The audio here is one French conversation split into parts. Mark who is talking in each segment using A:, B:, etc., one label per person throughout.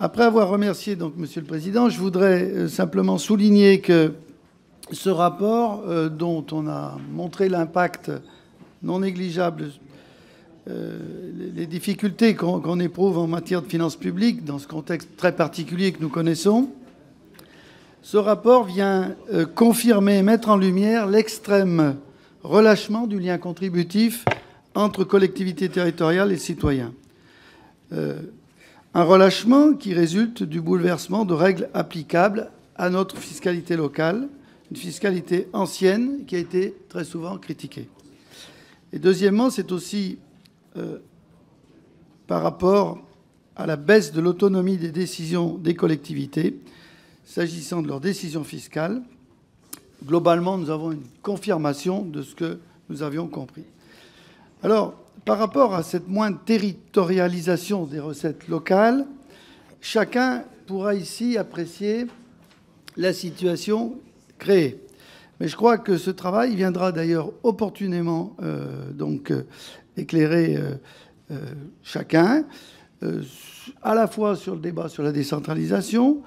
A: Après avoir remercié donc Monsieur le Président, je voudrais simplement souligner que ce rapport, dont on a montré l'impact non négligeable, les difficultés qu'on éprouve en matière de finances publiques dans ce contexte très particulier que nous connaissons, ce rapport vient confirmer et mettre en lumière l'extrême relâchement du lien contributif entre collectivités territoriales et citoyens. Un relâchement qui résulte du bouleversement de règles applicables à notre fiscalité locale, une fiscalité ancienne qui a été très souvent critiquée. Et deuxièmement, c'est aussi par rapport à la baisse de l'autonomie des décisions des collectivités, s'agissant de leurs décisions fiscales. Globalement, nous avons une confirmation de ce que nous avions compris. Alors, par rapport à cette moindre territorialisation des recettes locales, chacun pourra ici apprécier la situation créée. Mais je crois que ce travail viendra d'ailleurs opportunément éclairer chacun, à la fois sur le débat sur la décentralisation,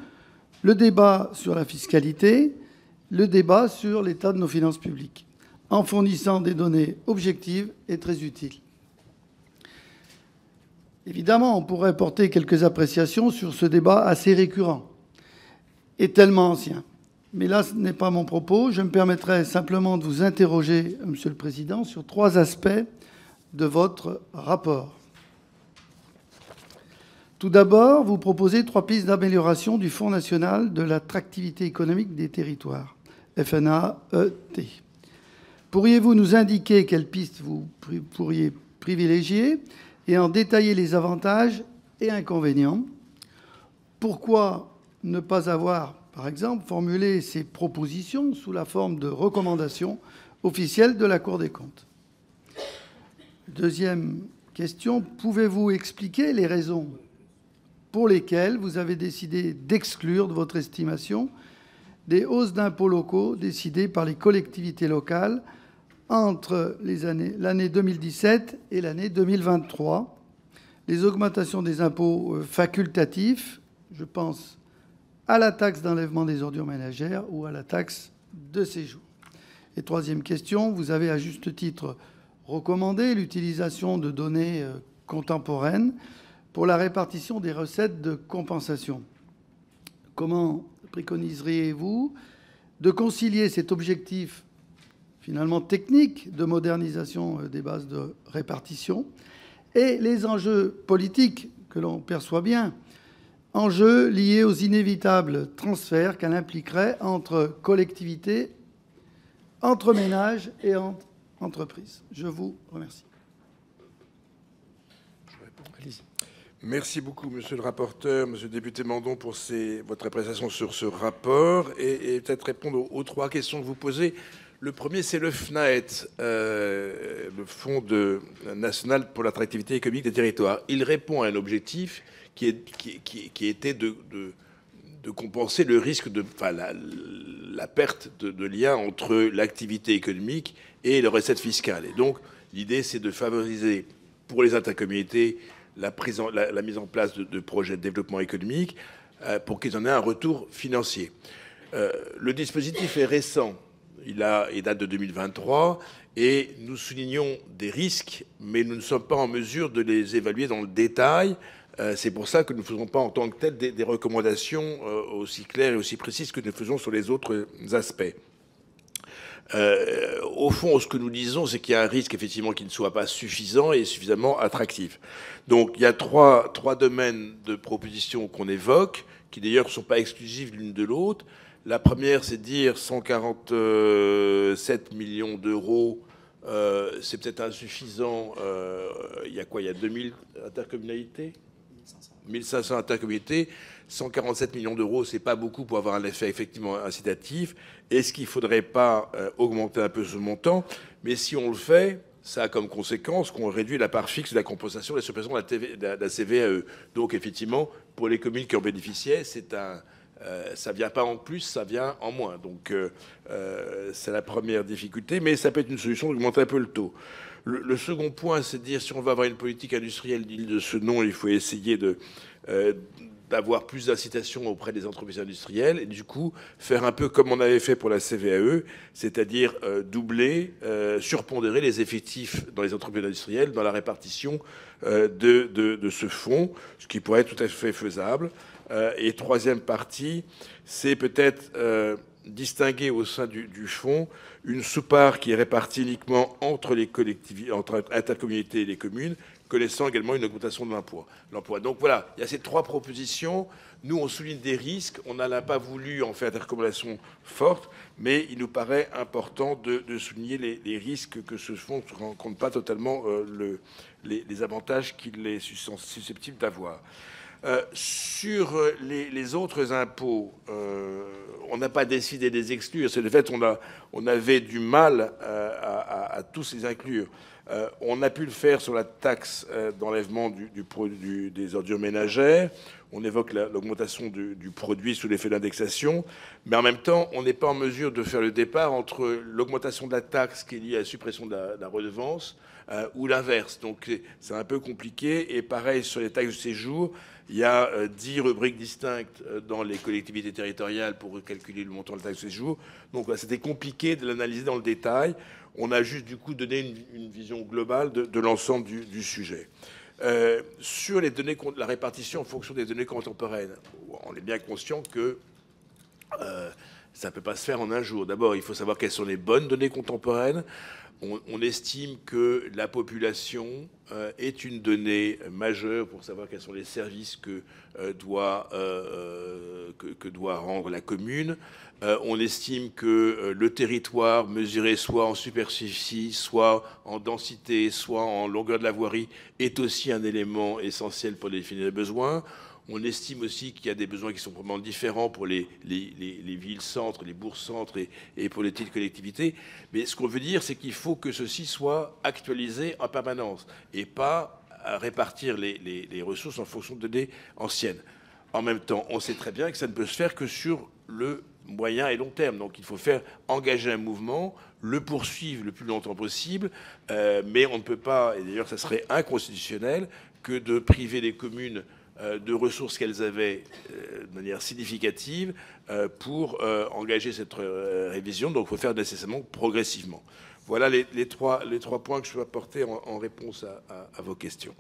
A: le débat sur la fiscalité, le débat sur l'état de nos finances publiques, en fournissant des données objectives et très utiles. Évidemment, on pourrait porter quelques appréciations sur ce débat assez récurrent et tellement ancien. Mais là, ce n'est pas mon propos. Je me permettrai simplement de vous interroger, Monsieur le Président, sur 3 aspects de votre rapport. Tout d'abord, vous proposez 3 pistes d'amélioration du Fonds national de l'attractivité économique des territoires, FNAET. Pourriez-vous nous indiquer quelles pistes vous pourriez privilégier et en détailler les avantages et inconvénients? Pourquoi ne pas avoir, par exemple, formulé ces propositions sous la forme de recommandations officielles de la Cour des comptes? Deuxième question, pouvez-vous expliquer les raisons pour lesquelles vous avez décidé d'exclure de votre estimation des hausses d'impôts locaux décidées par les collectivités locales entre l'année 2017 et l'année 2023, les augmentations des impôts facultatifs, je pense à la taxe d'enlèvement des ordures ménagères ou à la taxe de séjour. Et troisième question, vous avez à juste titre recommandé l'utilisation de données contemporaines pour la répartition des recettes de compensation. Comment préconiseriez-vous de concilier cet objectif finalement technique de modernisation des bases de répartition et les enjeux politiques que l'on perçoit bien, enjeux liés aux inévitables transferts qu'elle impliquerait entre collectivités, entre ménages et entre entreprises? Je vous remercie.
B: Merci beaucoup, monsieur le rapporteur, monsieur le député Mandon, pour votre appréciation sur ce rapport et peut-être répondre aux 3 questions que vous posez. Le premier, c'est le FNAET, le Fonds national pour l'attractivité économique des territoires. Il répond à un objectif qui était de compenser le risque la perte de lien entre l'activité économique et les recettes fiscales. Et donc, l'idée, c'est de favoriser pour les intercommunautés la mise en place de projets de développement économique pour qu'ils en aient un retour financier. Le dispositif est récent. Il date de 2023 et nous soulignons des risques, mais nous ne sommes pas en mesure de les évaluer dans le détail. C'est pour ça que nous ne faisons pas en tant que tel des recommandations aussi claires et aussi précises que nous faisons sur les autres aspects. Au fond, ce que nous disons, c'est qu'il y a un risque, effectivement, qui ne soit pas suffisant et suffisamment attractif. Donc, il y a trois domaines de propositions qu'on évoque, qui d'ailleurs ne sont pas exclusives l'une de l'autre. La première, c'est de dire 147 millions d'euros, c'est peut-être insuffisant. Il y a quoi? Il y a 2000 intercommunalités, 1500 intercommunalités. 147 millions d'euros, c'est pas beaucoup pour avoir un effet effectivement incitatif. Est-ce qu'il ne faudrait pas augmenter un peu ce montant? Mais si on le fait, ça a comme conséquence qu'on réduit la part fixe de la compensation et la suppression de la CVAE. Donc effectivement, pour les communes qui en bénéficiaient, ça vient pas en plus, ça vient en moins. Donc c'est la première difficulté, mais ça peut être une solution d'augmenter un peu le taux. Le second point, c'est de dire si on va avoir une politique industrielle digne de ce nom, il faut essayer d'avoir plus d'incitation auprès des entreprises industrielles et du coup faire un peu comme on avait fait pour la CVAE, c'est-à-dire doubler, surpondérer les effectifs dans les entreprises industrielles dans la répartition de ce fonds, ce qui pourrait être tout à fait faisable. Et troisième partie, c'est peut-être distinguer au sein du fonds une sous-part qui est répartie uniquement entre les collectivités, entre intercommunalités et les communes, connaissant également une augmentation de l'emploi. Donc voilà, il y a ces trois propositions. Nous, on souligne des risques. On n'a pas voulu en faire des recommandations fortes, mais il nous paraît important de souligner les risques que ce fonds ne rencontre pas totalement les avantages qu'il est susceptible d'avoir. Sur les autres impôts, on n'a pas décidé de les exclure. C'est le fait on avait du mal à tous les inclure. On a pu le faire sur la taxe d'enlèvement des ordures ménagères. On évoque l'augmentation du produit sous l'effet d'indexation. Mais en même temps, on n'est pas en mesure de faire le départ entre l'augmentation de la taxe qui est liée à la suppression de la redevance ou l'inverse. Donc c'est un peu compliqué. Et pareil, sur les taxes de séjour, il y a 10 rubriques distinctes dans les collectivités territoriales pour calculer le montant de la taxe de séjour. Donc c'était compliqué de l'analyser dans le détail. On a juste du coup donné une vision globale de l'ensemble du sujet. Sur les données, la répartition en fonction des données contemporaines, on est bien conscient que ça ne peut pas se faire en un jour. D'abord, il faut savoir quelles sont les bonnes données contemporaines. On estime que la population est une donnée majeure pour savoir quels sont les services que doit rendre la commune. On estime que le territoire mesuré soit en superficie, soit en densité, soit en longueur de la voirie est aussi un élément essentiel pour définir les besoins. On estime aussi qu'il y a des besoins qui sont probablement différents pour les villes-centres, les bourgs-centres et pour les petites collectivités. Mais ce qu'on veut dire, c'est qu'il faut que ceci soit actualisé en permanence et pas à répartir les ressources en fonction de données anciennes. En même temps, on sait très bien que ça ne peut se faire que sur le moyen et long terme. Donc il faut faire engager un mouvement, le poursuivre le plus longtemps possible, mais on ne peut pas, et d'ailleurs ça serait inconstitutionnel, que de priver les communes de ressources qu'elles avaient de manière significative pour engager cette révision. Donc il faut faire nécessairement progressivement. Voilà les trois points que je peux apporter en réponse à vos questions.